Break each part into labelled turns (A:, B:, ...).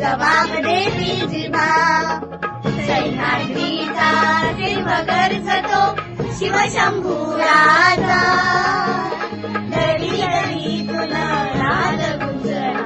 A: जबाब देती जिभा. सह्याद्रीचा मगरच तो शिवशंभूराजा. दरी दरीतून नाद गुंजला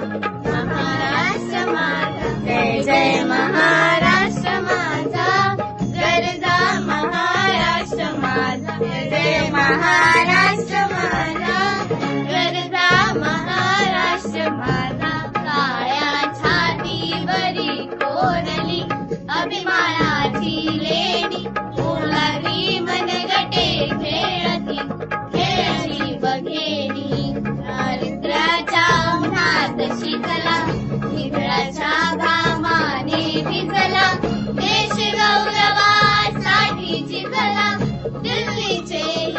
A: महाराष्ट्र माझा. जय जय महाराष्ट्र माझा. गरजा महाराष्ट्र माझा. जय जय महाराष्ट्र माझा. गरजा महाराष्ट्र माझा. काळ्या छातीवरी कोरली अभिमानाची लेणी. फुलारी मनगटे खेळती खेळली बघेनी. दारिद्र्याच्या उन्हात शिकला निधळाच्या घामाने भिजला. देश गौरवासाठी झिजला दिल्लीचे